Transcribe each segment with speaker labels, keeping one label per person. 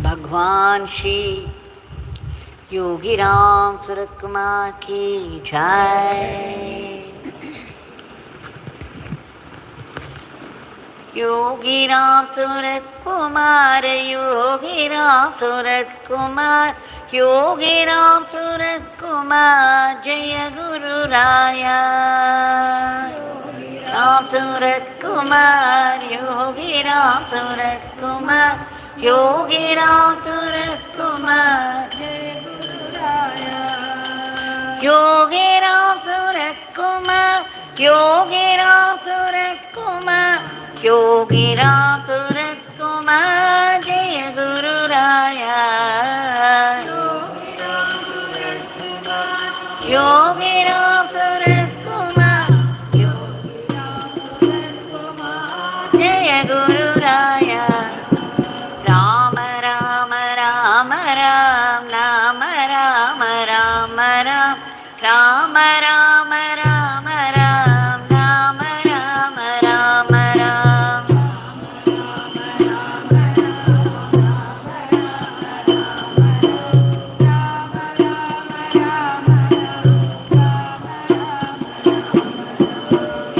Speaker 1: भगवान श्री योगीराम सूरत कुमार की जय। योगीराम सूरत कुमार, योगीराम सूरत कुमार, योगीराम सूरत कुमार, जय गुरु राया। राम सूरत कुमार, योगीराम सूरत कुमार, योगीराम सूरत कुमार, जय गुरु राया। योगीराम सूरत कुमार, योगीराम सूरत कुमार, योगीराम सूरत कुमार, जय गुरु राया। योगीराम सूरत कुमार, जय गुरु राया। राम राम राम राम नाम राम राम राम, राम राम राम राम नाम Ram Ram Ram.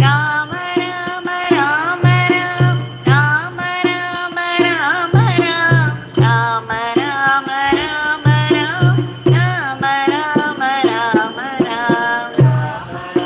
Speaker 1: Ram Ram Ram Ram, Ram Ram Ram Ram, Ram Ram Ram Ram, Ram Ram Ram Ram.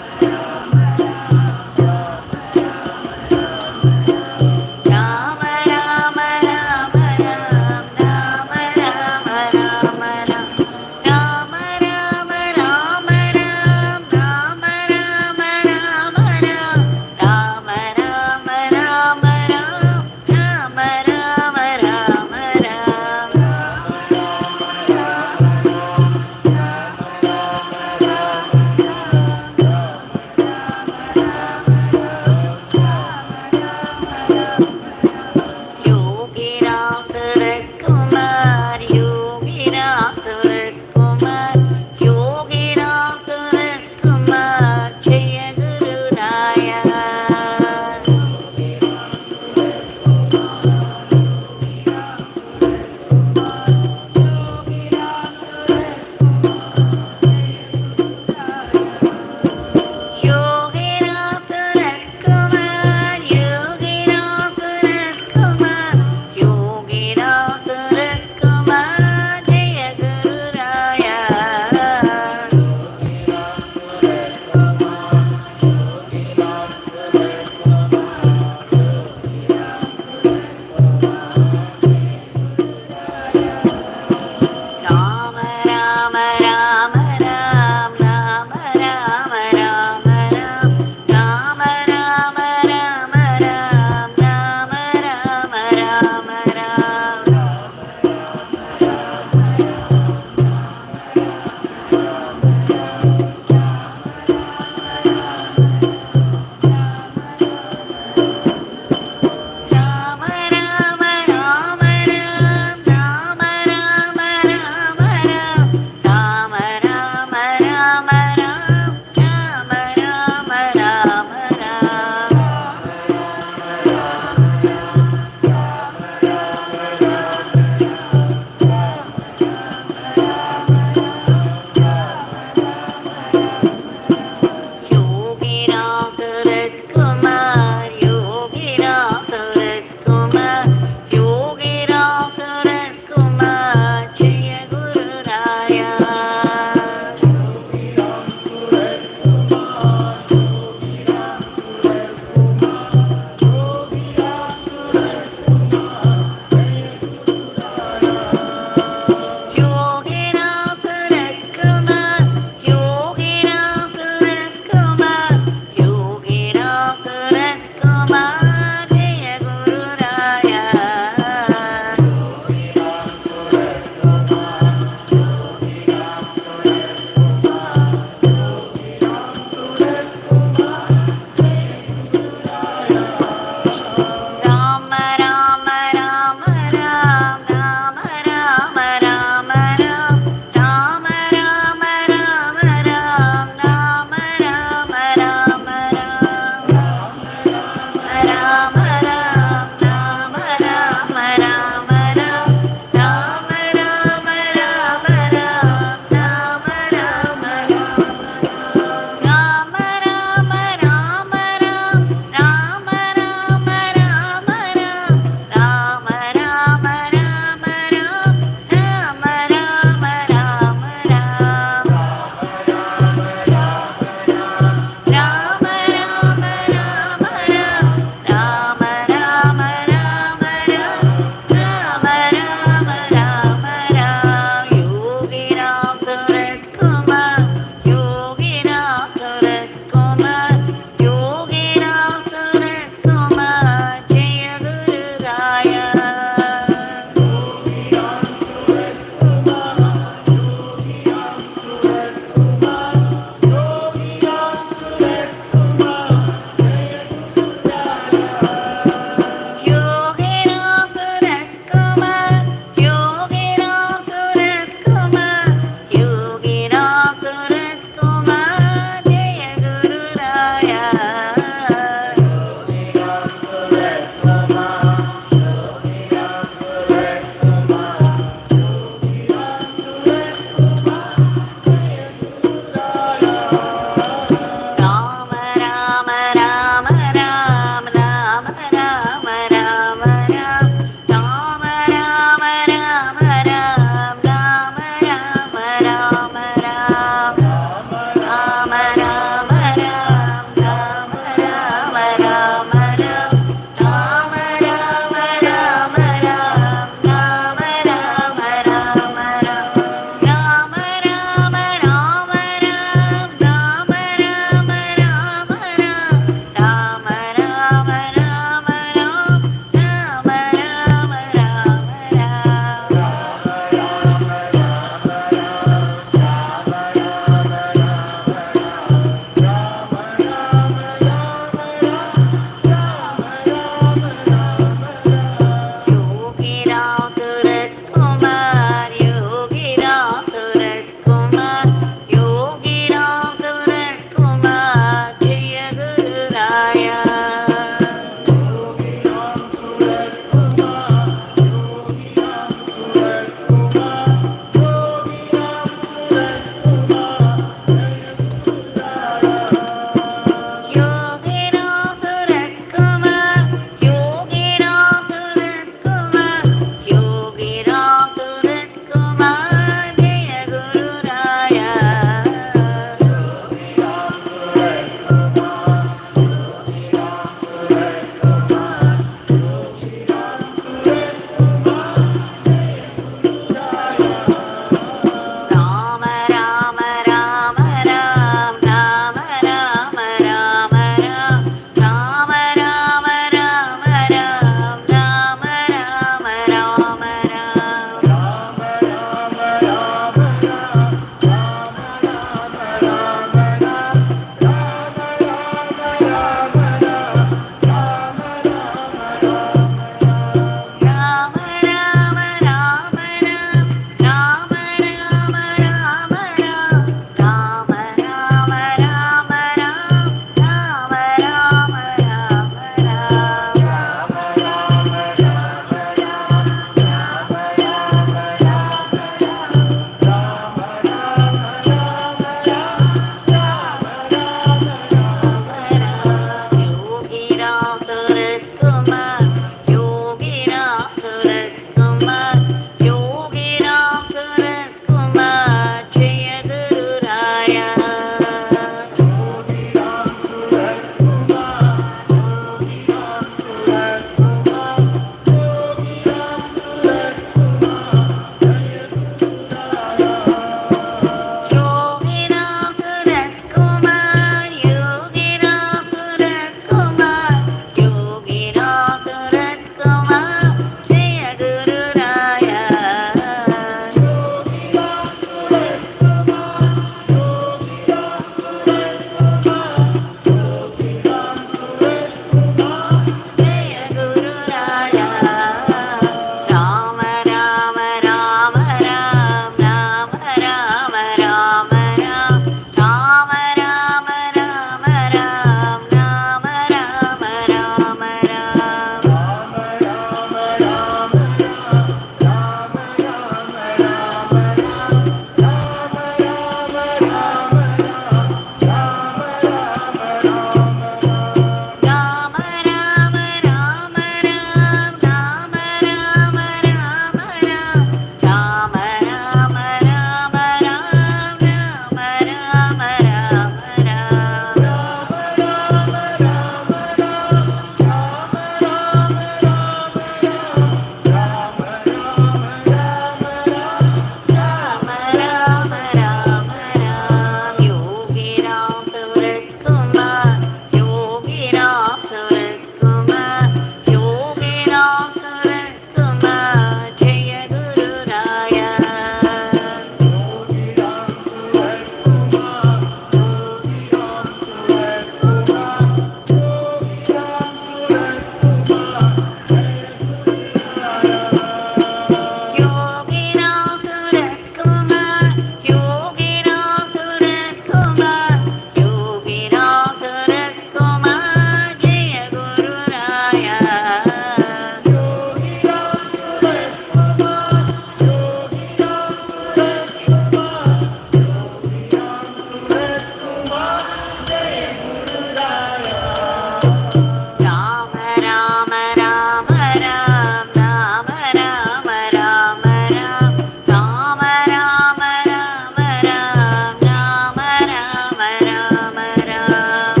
Speaker 1: Rama Rama Rama Ram Rama Rama Rama Ram Rama Rama Rama Ram Rama Rama Rama Ram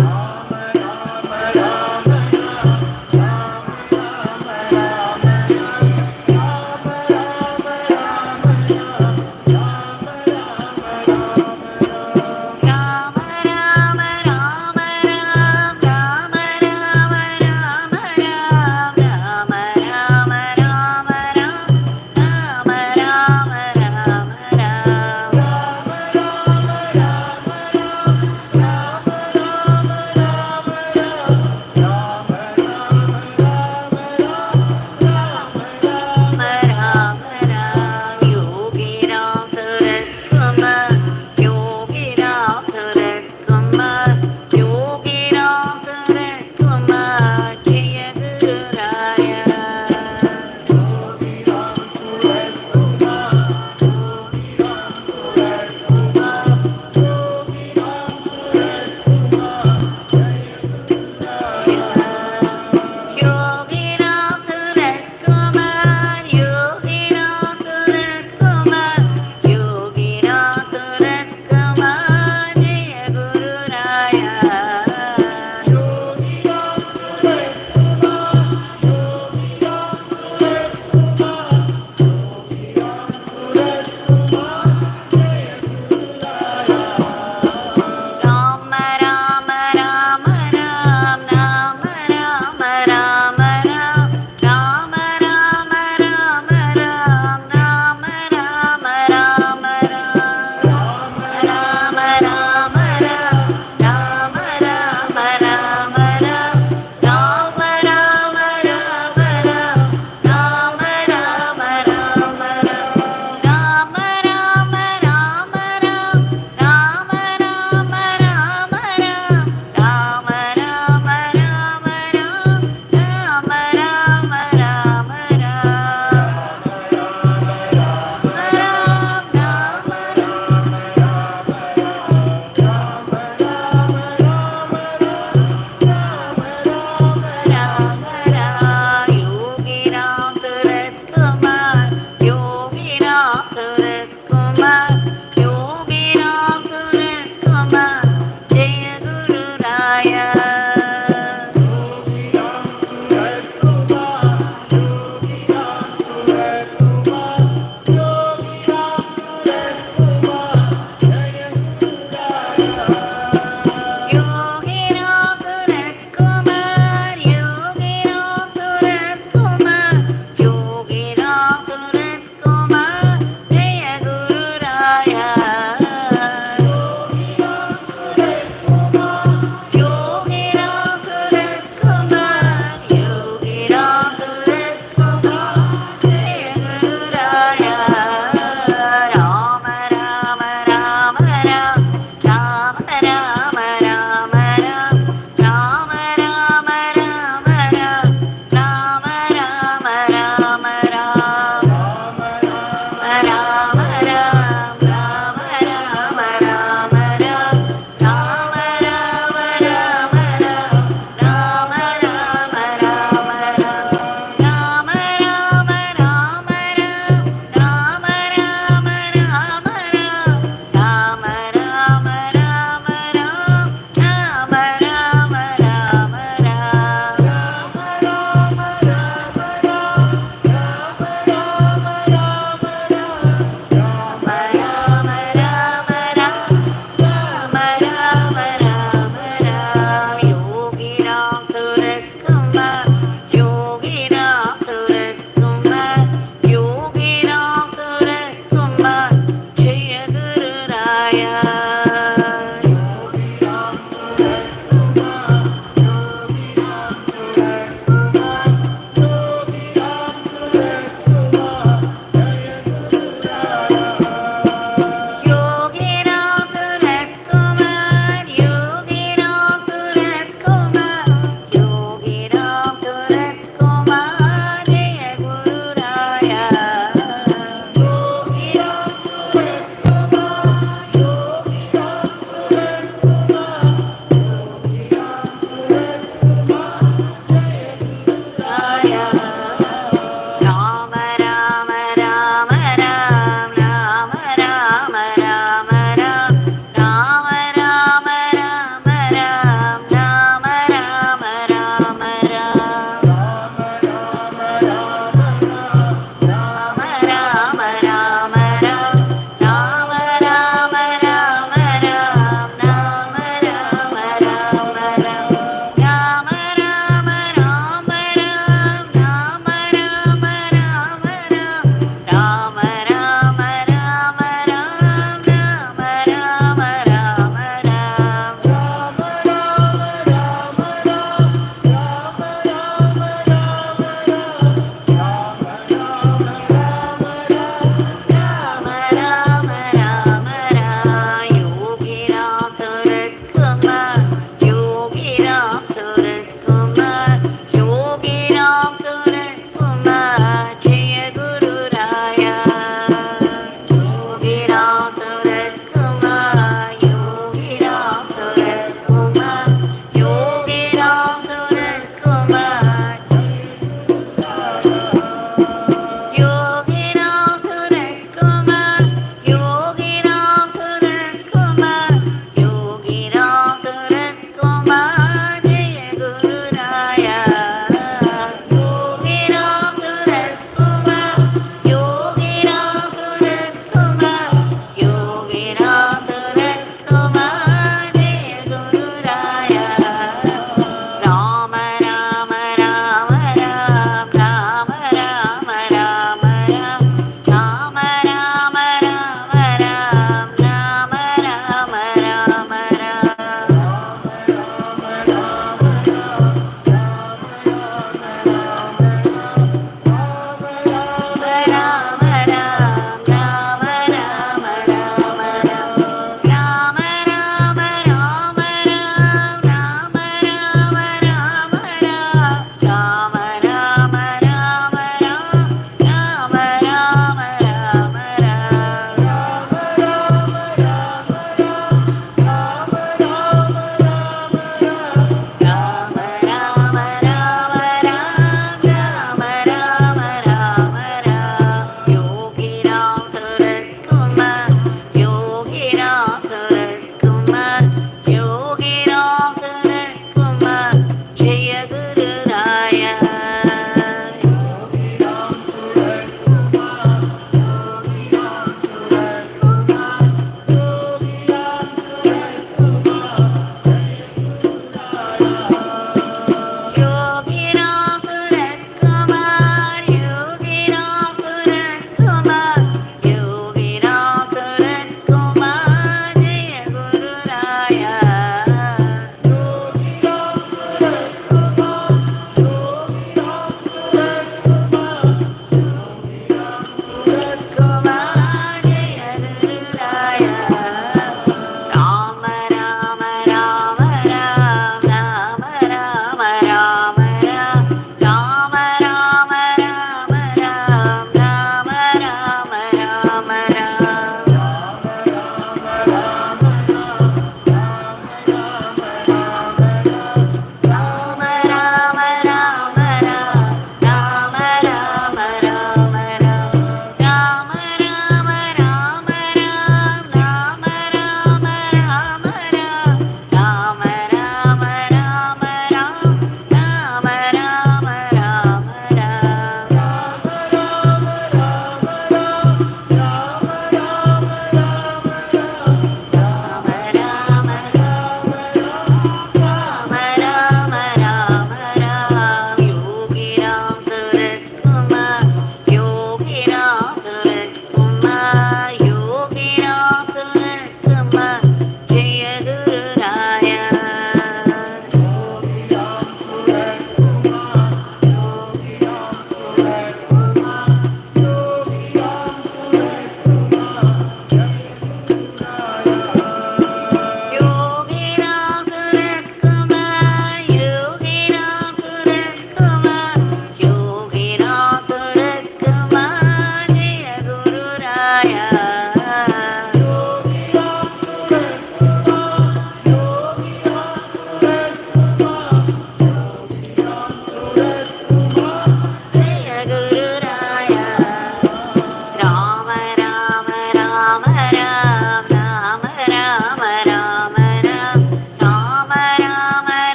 Speaker 1: Rama Rama Rama Ram Rama Rama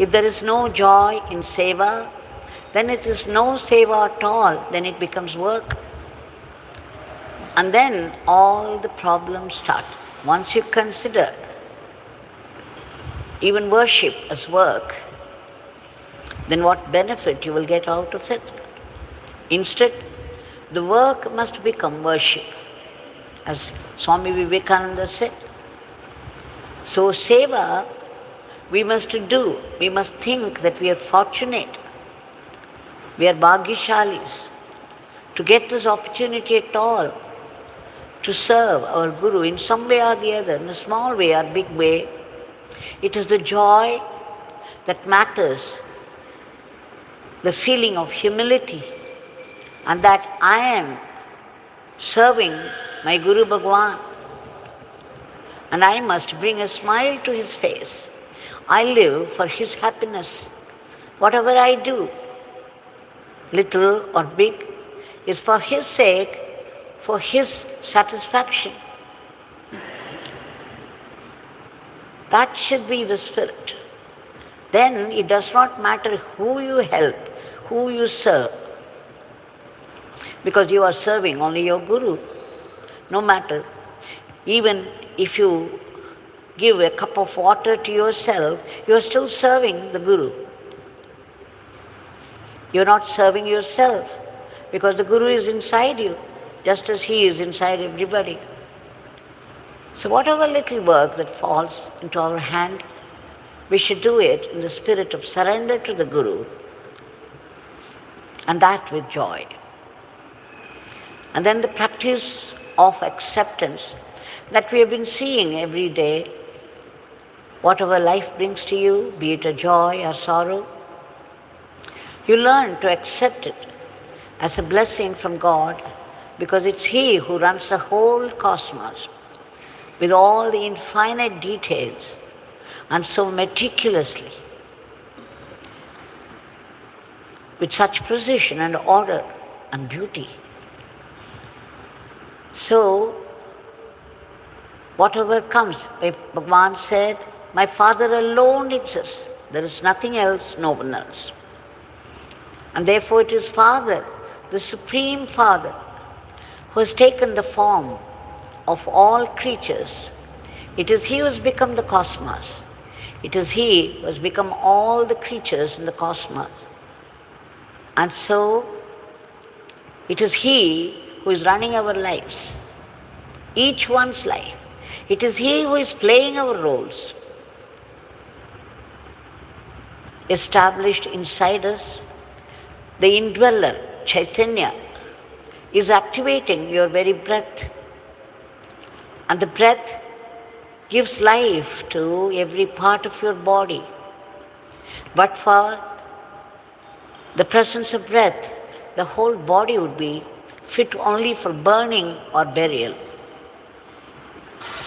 Speaker 1: If there is no joy in seva, then it is no seva at all, then it becomes work. And then all the problems start. Once you consider even worship as work, then what benefit you will get out of it? Instead, the work must become worship, as Swami Vivekananda said. So seva we must do. We must think that we are fortunate. We are bhagyashalis to get this opportunity at all to serve our Guru in some way or the other, in a small way or big way. It is the joy that matters, the feeling of humility, and that I am serving my Guru Bhagwan, and I must bring a smile to his face. I live for his happiness. Whatever I do, little or big, is for his sake, for his satisfaction. That should be the spirit. Then it does not matter who you help, who you serve, because you are serving only your Guru. No matter, even if you give a cup of water to yourself, you are still serving the Guru. You are not serving yourself, because the Guru is inside you, just as he is inside everybody. So whatever little work that falls into our hand, we should do it in the spirit of surrender to the Guru, and that with joy. And then the practice of acceptance that we have been seeing every day. Whatever life brings to you, be it a joy or sorrow, you learn to accept it as a blessing from God, because it's He who runs the whole cosmos with all the infinite details and so meticulously, with such precision and order and beauty. So, whatever comes, Bhagavan said, my Father alone exists. There is nothing else, no one else. And therefore it is Father, the Supreme Father, who has taken the form of all creatures. It is He who has become the cosmos. It is He who has become all the creatures in the cosmos. And so, it is He who is running our lives, each one's life. It is He who is playing our roles, established inside us. The indweller, Chaitanya, is activating your very breath. And the breath gives life to every part of your body. But for the presence of breath, the whole body would be fit only for burning or burial.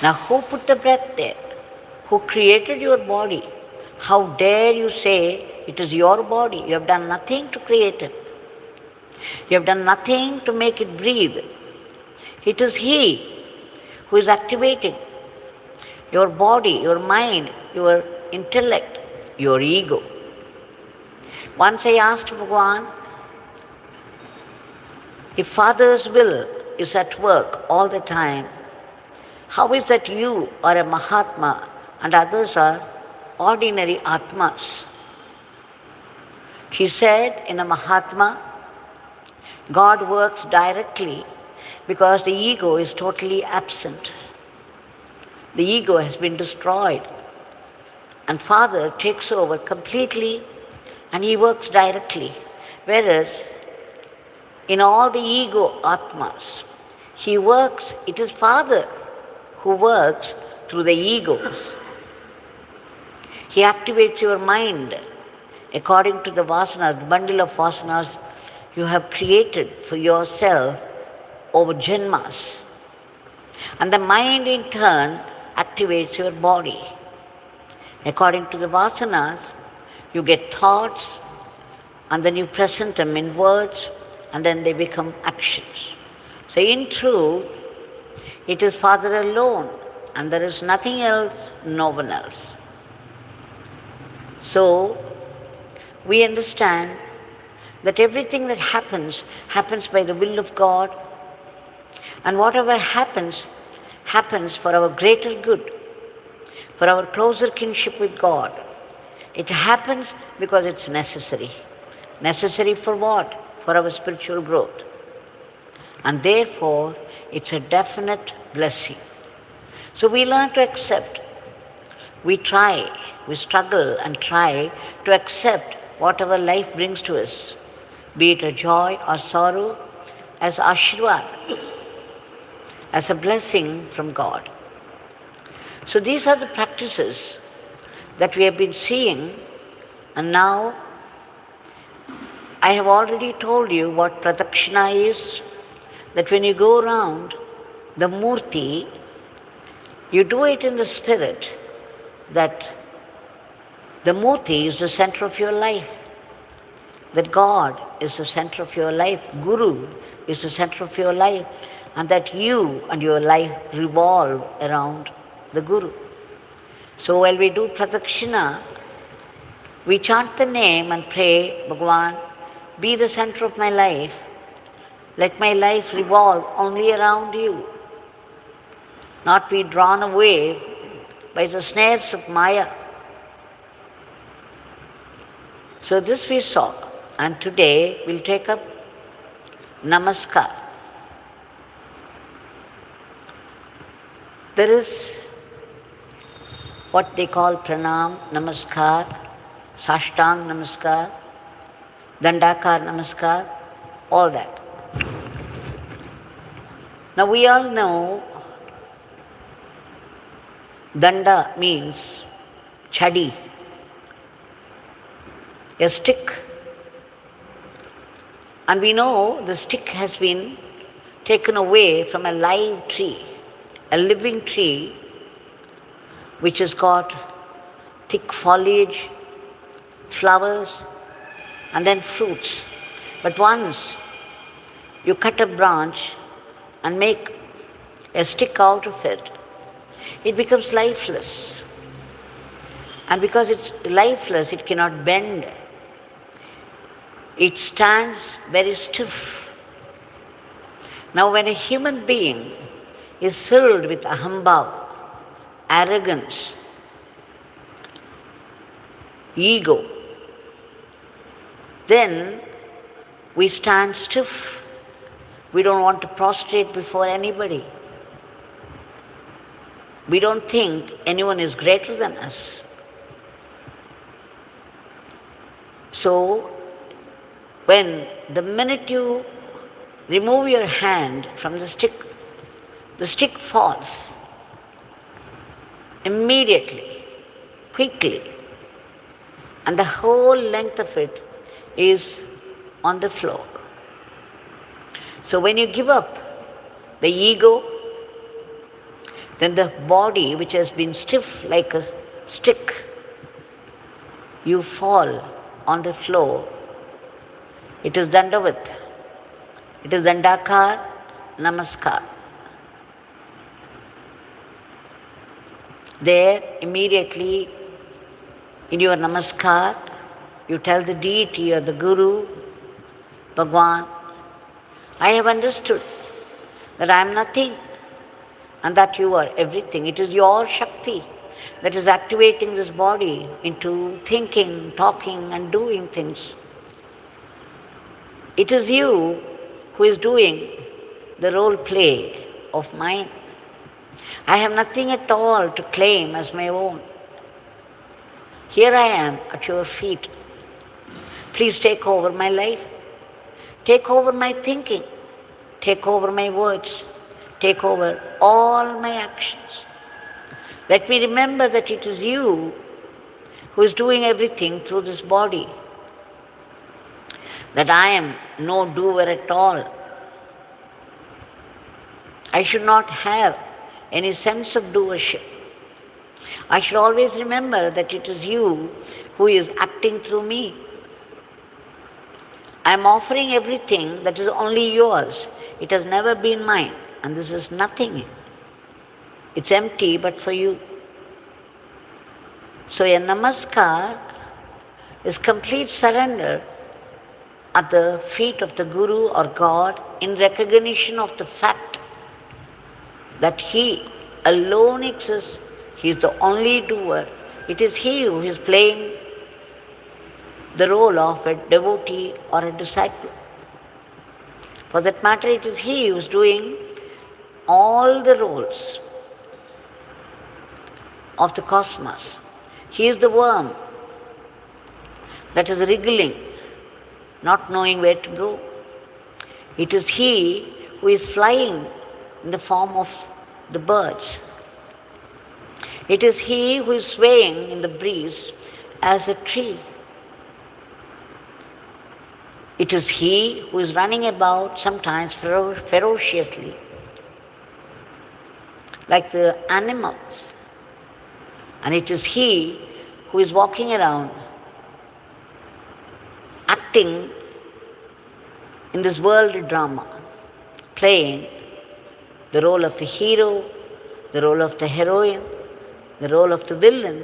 Speaker 1: Now, who put the breath there? Who created your body? How dare you say it is your body? You have done nothing to create it. You have done nothing to make it breathe. It is He who is activating your body, your mind, your intellect, your ego. Once I asked Bhagavan, if Father's will is at work all the time, how is that you are a Mahatma and others are ordinary Atmas? He said, in a Mahatma, God works directly because the ego is totally absent. The ego has been destroyed, and Father takes over completely and He works directly. Whereas in all the ego Atmas, He works, it is Father who works through the egos. He activates your mind according to the vasanas, the bundle of vasanas you have created for yourself over janmas. And the mind in turn activates your body. According to the vasanas, you get thoughts, and then you present them in words, and then they become actions. So in truth, it is Father alone, and there is nothing else, no one else. So, we understand that everything that happens, happens by the will of God, and whatever happens, happens for our greater good, for our closer kinship with God. It happens because it's necessary. Necessary for what? For our spiritual growth. And therefore, it's a definite blessing. So we learn to accept. We struggle and try to accept whatever life brings to us, be it a joy or sorrow, as Ashirvad, as a blessing from God. So these are the practices that we have been seeing, and now I have already told you what pradakshina is, that when you go around the murti, you do it in the spirit that the murti is the center of your life, that God is the center of your life, Guru is the center of your life, and that you and your life revolve around the Guru. So while we do pradakshina, we chant the name and pray, Bhagavan, be the center of my life. Let my life revolve only around you, not be drawn away by the snares of Maya. So this we saw, and today we'll take up Namaskar. There is what they call Pranam, Namaskar, Sashtang Namaskar, Dandakar Namaskar, all that. Now we all know Danda means chadi, a stick. And we know the stick has been taken away from a live tree, a living tree which has got thick foliage, flowers, and then fruits. But once you cut a branch and make a stick out of it, it becomes lifeless. And because it's lifeless, it cannot bend. It stands very stiff. Now when a human being is filled with ahambhav, arrogance, ego, then we stand stiff. We don't want to prostrate before anybody. We don't think anyone is greater than us. So, when the minute you remove your hand from the stick falls immediately, quickly, and the whole length of it is on the floor. So when you give up the ego, then the body, which has been stiff like a stick, you fall on the floor. It is Dandavat. It is Dandakar, Namaskar. There, immediately, in your Namaskar, you tell the deity or the Guru, Bhagwan, I have understood that I am nothing and that you are everything. It is your Shakti that is activating this body into thinking, talking and doing things. It is you who is doing the role play of mine. I have nothing at all to claim as my own. Here I am at your feet. Please take over my life. Take over my thinking. Take over my words. Take over all my actions. Let me remember that it is you who is doing everything through this body. That I am no doer at all. I should not have any sense of doership. I should always remember that it is you who is acting through me. I am offering everything that is only yours. It has never been mine, and this is nothing. It's empty but for you. So a namaskar is complete surrender at the feet of the Guru or God in recognition of the fact that He alone exists. He is the only doer. It is He who is playing the role of a devotee or a disciple. For that matter, it is He who is doing all the roles of the cosmos. He is the worm that is wriggling, not knowing where to go. It is He who is flying in the form of the birds. It is He who is swaying in the breeze as a tree. It is He who is running about sometimes ferociously, like the animals. And it is He who is walking around, acting in this world drama, playing the role of the hero, the role of the heroine, the role of the villain,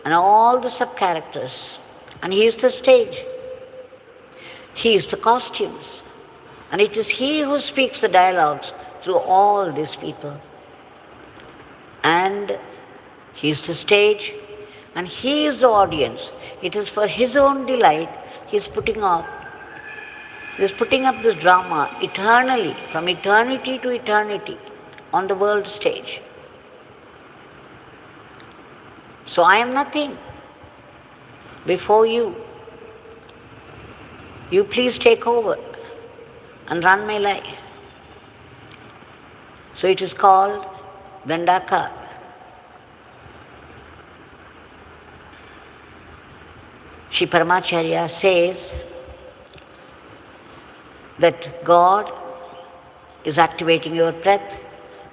Speaker 1: and all the sub-characters. And He is the stage. He is the costumes. And it is He who speaks the dialogues through all these people. And He is the stage, and He is the audience. It is for His own delight He is putting up this drama eternally, from eternity to eternity, on the world stage. So I am nothing before you. You please take over and run my life. So it is called Dandakar. Shri Paramacharya says that God is activating your breath,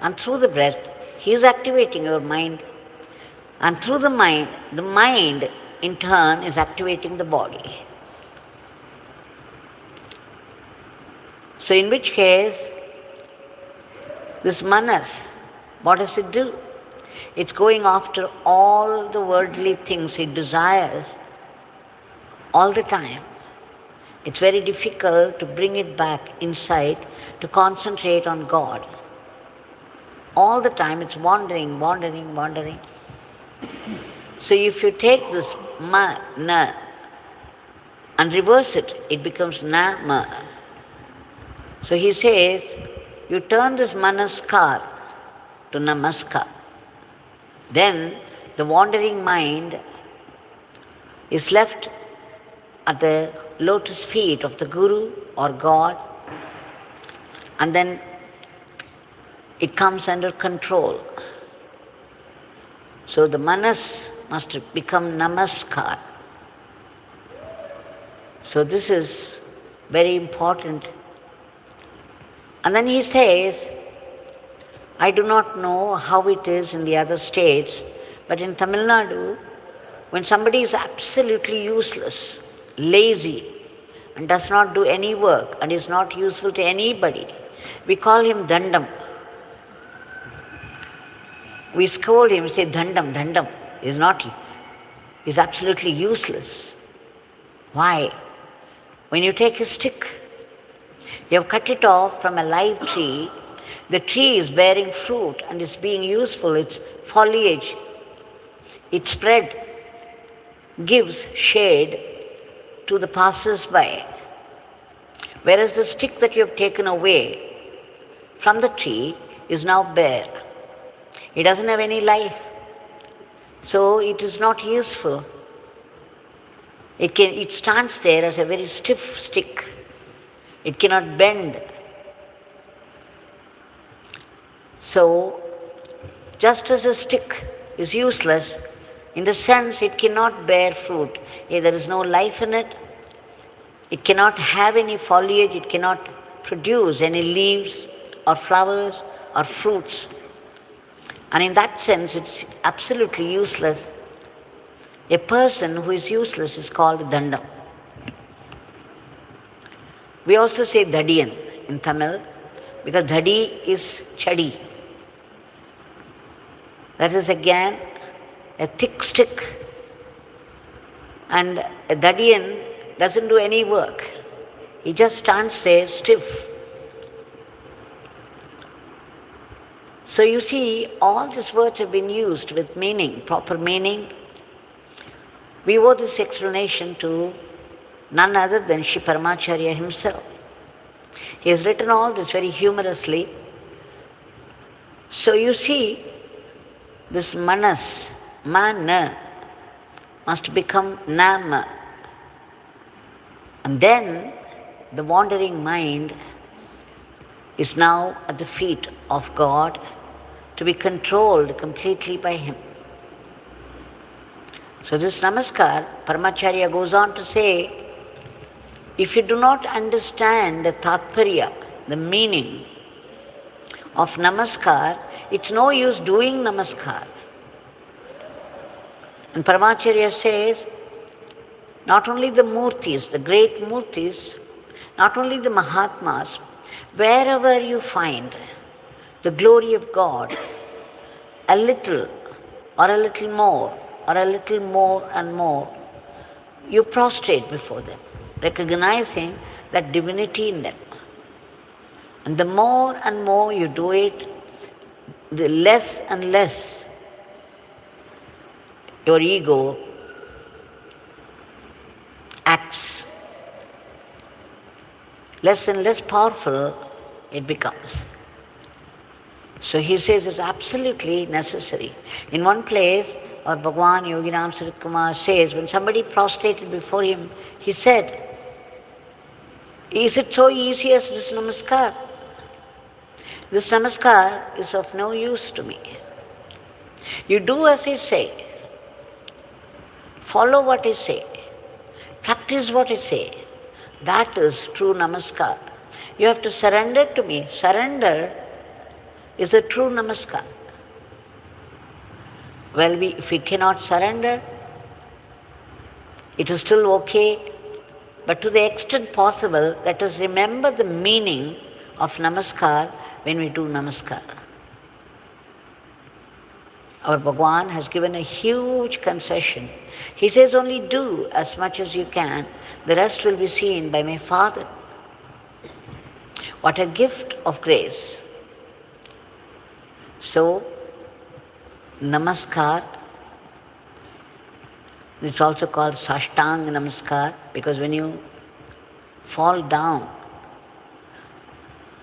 Speaker 1: and through the breath, He is activating your mind, and through the mind in turn is activating the body. So in which case, this manas, what does it do? It's going after all the worldly things it desires all the time. It's very difficult to bring it back inside, to concentrate on God. All the time it's wandering. So if you take this ma, na, and reverse it, it becomes na, ma. So he says, you turn this manaskar to namaskar. Then the wandering mind is left at the lotus feet of the Guru or God, and then it comes under control. So the manas must become namaskar. So this is very important. And then he says, I do not know how it is in the other states, but in Tamil Nadu, when somebody is absolutely useless, lazy, and does not do any work and is not useful to anybody, we call him Dandam. We scold him, say Dandam. He's absolutely useless. Why? When you take a stick, you have cut it off from a live tree, the tree is bearing fruit and is being useful, its foliage, its spread gives shade to the passers-by. Whereas the stick that you have taken away from the tree is now bare. It doesn't have any life. So it is not useful. It stands there as a very stiff stick. It cannot bend. So, just as a stick is useless, in the sense it cannot bear fruit. There is no life in it. It cannot have any foliage. It cannot produce any leaves or flowers or fruits. And in that sense, it's absolutely useless. A person who is useless is called Dandam. We also say Dhadiyan in Tamil, because Dhadi is Chadi. That is again a thick stick And a Dadian doesn't do any work. He just stands there stiff. So you see, all these words have been used with meaning, proper meaning. We owe this explanation to none other than Sri Paramacharya himself. He has written all this very humorously. So you see, this manas, mana, must become nama. And then the wandering mind is now at the feet of God to be controlled completely by Him. So this namaskar, Paramacharya goes on to say, if you do not understand the tatparya, the meaning of namaskar, it's no use doing namaskar. And Paramacharya says, not only the murtis, the great murtis, not only the Mahatmas, wherever you find the glory of God, a little or a little more or a little more and more, you prostrate before them, recognizing that divinity in them. And the more and more you do it, the less and less your ego acts. Less and less powerful it becomes. So he says it's absolutely necessary. In one place, or Bhagavan Yoginam Sarit Kumar says, when somebody prostrated before him, he said, is it so easy as this namaskar? This namaskar is of no use to me. You do as I say. Follow what I say. Practice what I say. That is true namaskar. You have to surrender to me. Surrender is the true namaskar. Well, if we cannot surrender, it is still okay. But to the extent possible, let us remember the meaning of namaskar when we do namaskar. Our Bhagavan has given a huge concession. He says only do as much as you can. The rest will be seen by my Father. What a gift of grace. So, namaskar, it's also called Sashtang Namaskar, because when you fall down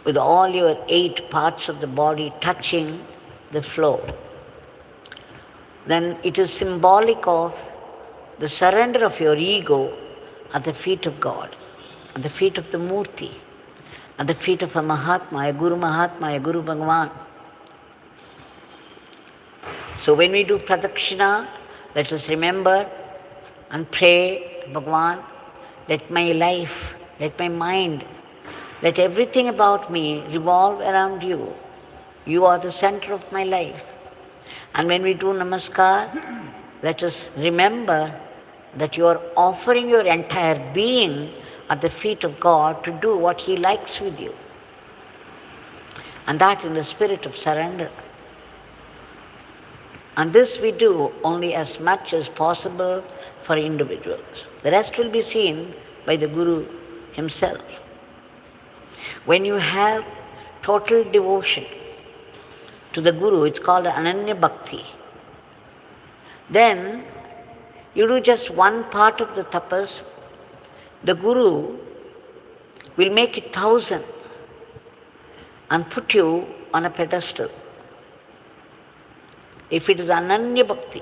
Speaker 1: with all your 8 parts of the body touching the floor, then it is symbolic of the surrender of your ego at the feet of God, at the feet of the Murti, at the feet of a Mahatma, a Guru Mahatma, a Guru Bhagavan. So when we do Pradakshina, let us remember and pray, Bhagavan, let my life, let my mind, let everything about me revolve around you. You are the center of my life. And when we do namaskar, let us remember that you are offering your entire being at the feet of God to do what He likes with you. And that in the spirit of surrender. And this we do only as much as possible for individuals. The rest will be seen by the Guru himself. When you have total devotion to the Guru, it's called Ananya Bhakti. Then you do just one part of the tapas, the Guru will make it 1,000 and put you on a pedestal. If it is Ananya Bhakti,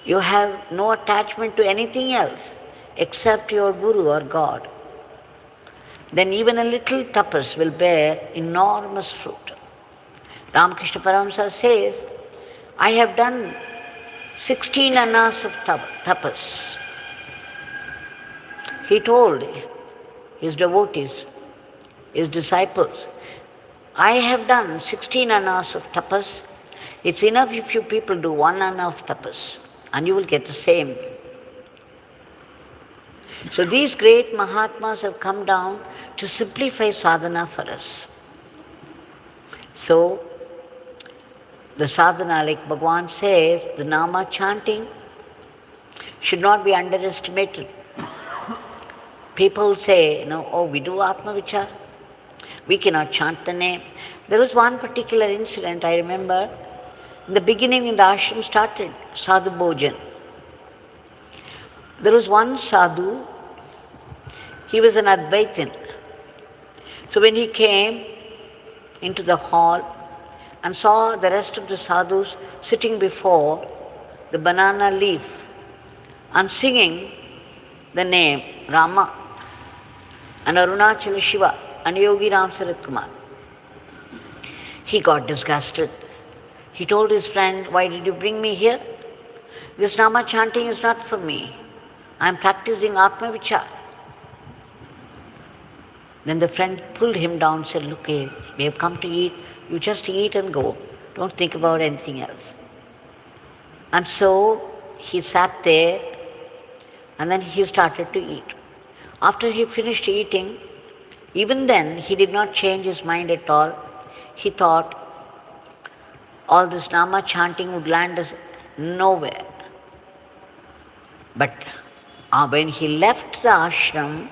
Speaker 1: you have no attachment to anything else except your Guru or God, then even a little tapas will bear enormous fruit. Ramakrishna Paramahamsa says, I have done 16 annas of tapas. He told his devotees, his disciples, I have done 16 annas of tapas. It's enough if you people do 1 anna of tapas, and you will get the same. So these great Mahatmas have come down to simplify sadhana for us. So the sadhana, like Bhagavan says, the nama chanting, should not be underestimated. People say, oh, we do Atma Vichar, we cannot chant the name. There was one particular incident I remember. In the beginning, when the ashram started, Sadhu Bhojan, there was one sadhu, he was an Advaitin. So when he came into the hall and saw the rest of the sadhus sitting before the banana leaf and singing the name Rama and Arunachala Shiva and Yogi Ram Sarat Kumar, he got disgusted. He told his friend, why did you bring me here? This Nama chanting is not for me. I am practicing Atma Vichar. Then the friend pulled him down and said, look, we have come to eat. You just eat and go. Don't think about anything else. And so he sat there and then he started to eat. After he finished eating, even then he did not change his mind at all. He thought all this Nama chanting would land us nowhere. But when he left the ashram,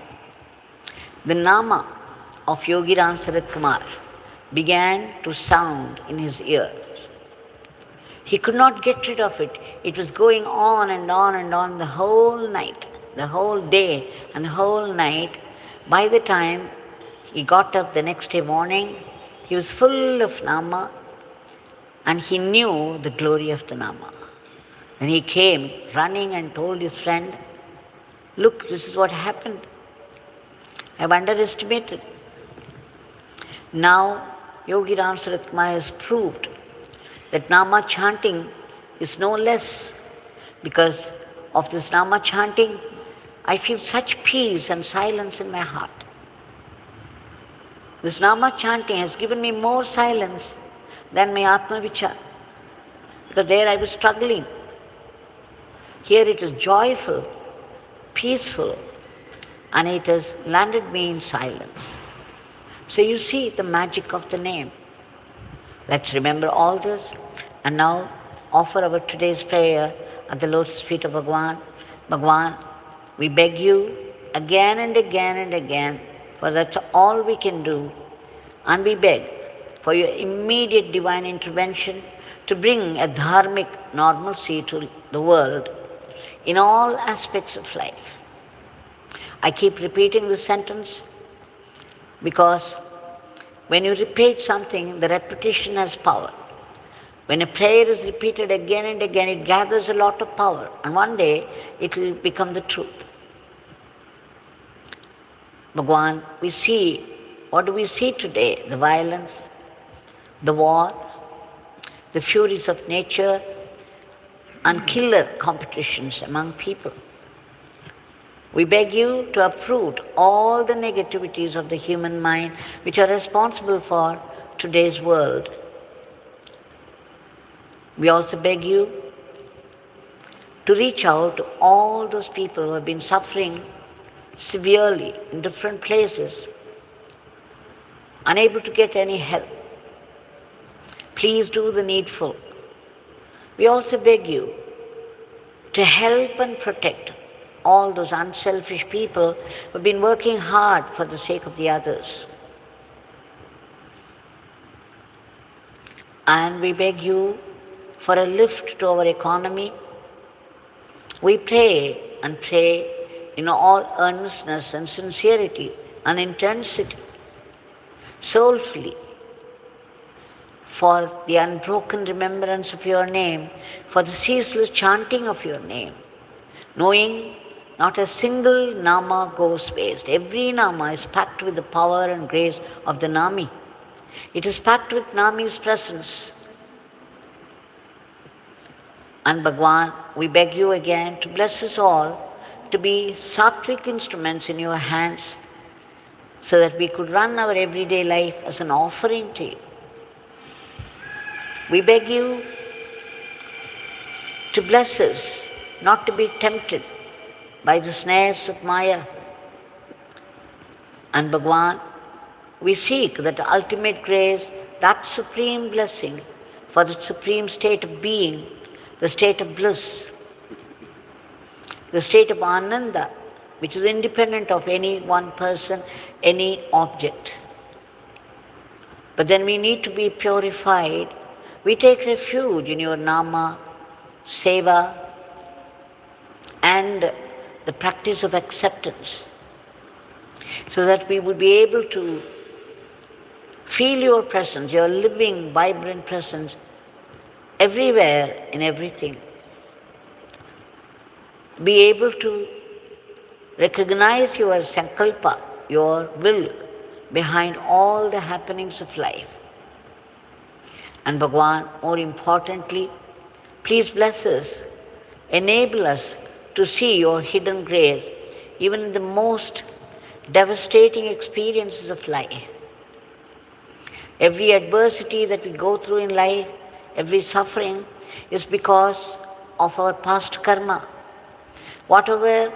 Speaker 1: the Nama of Yogi Ram Sarat Kumar began to sound in his ears. He could not get rid of it. It was going on and on and on the whole night, the whole day and the whole night. By the time he got up the next day morning, he was full of Nama and he knew the glory of the Nama. Then he came running and told his friend, look, this is what happened. I've underestimated. Now, Yogi Ram Sarat Kumar has proved that Nama chanting is no less. Because of this Nama chanting, I feel such peace and silence in my heart. This Nama chanting has given me more silence than my Atma Vichar. Because there I was struggling. Here it is joyful, peaceful, and it has landed me in silence. So you see the magic of the name. Let's remember all this and now offer our today's prayer at the lotus feet of Bhagwan. Bhagwan, we beg you again and again and again, for that's all we can do, and we beg for your immediate divine intervention to bring a dharmic normalcy to the world in all aspects of life. I keep repeating this sentence because when you repeat something, the repetition has power. When a prayer is repeated again and again, it gathers a lot of power, and one day it will become the truth. Bhagwan, we see, what do we see today? The violence, the war, the furies of nature, and killer competitions among people. We beg you to uproot all the negativities of the human mind which are responsible for today's world. We also beg you to reach out to all those people who have been suffering severely in different places, unable to get any help. Please do the needful. We also beg you to help and protect all those unselfish people who have been working hard for the sake of the others. And we beg you for a lift to our economy. We pray and pray in all earnestness and sincerity and intensity, soulfully, for the unbroken remembrance of your name, for the ceaseless chanting of your name, knowing not a single Nama goes waste. Every Nama is packed with the power and grace of the Nami. It is packed with Nami's presence. And Bhagwan, we beg you again to bless us all to be sattvic instruments in your hands so that we could run our everyday life as an offering to you. We beg you to bless us not to be tempted by the snares of Maya. And Bhagwan, we seek that ultimate grace, that supreme blessing for the supreme state of being, the state of bliss. the state of Ananda, which is independent of any one person, any object. But then we need to be purified. We take refuge in your Nama, Seva, and the practice of acceptance, so that we would be able to feel your presence, your living, vibrant presence everywhere in everything. Be able to recognize your sankalpa, your will, behind all the happenings of life. And Bhagavan, more importantly, please bless us, enable us to see your hidden grace even in the most devastating experiences of life. Every adversity that we go through in life, every suffering, is because of our past karma. Whatever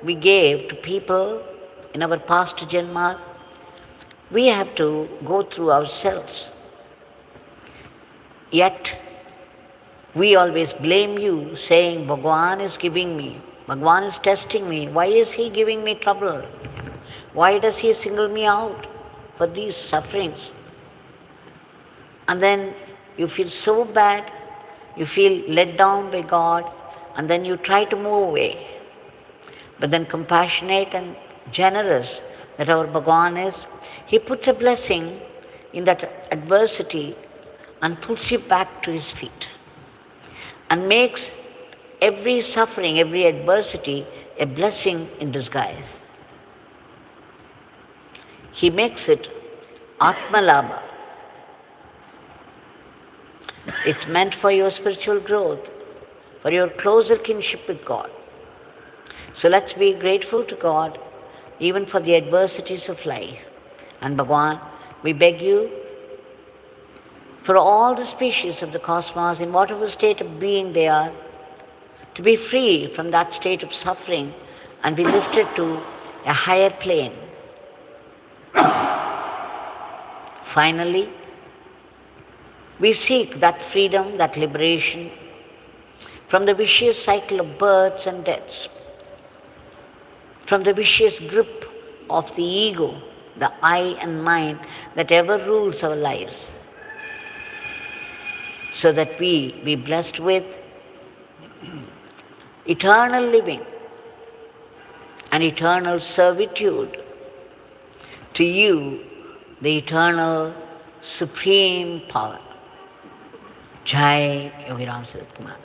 Speaker 1: we gave to people in our past janma, we have to go through ourselves. Yet, we always blame you, saying, Bhagavan is giving me, Bhagavan is testing me. Why is he giving me trouble? Why does he single me out for these sufferings? And then you feel so bad, you feel let down by God, and then you try to move away. But then compassionate and generous that our Bhagavan is, he puts a blessing in that adversity and pulls you back to his feet and makes every suffering, every adversity a blessing in disguise. He makes it Atmalabha. It's meant for your spiritual growth, for your closer kinship with God. So let's be grateful to God even for the adversities of life. And Bhagavan, we beg you for all the species of the cosmos, in whatever state of being they are, to be free from that state of suffering and be lifted to a higher plane. Finally, we seek that freedom, that liberation from the vicious cycle of births and deaths, from the vicious grip of the ego, the I and mind that ever rules our lives, so that we be blessed with eternal living and eternal servitude to you, the eternal supreme power. Jai Yogiram Sarat Kumar.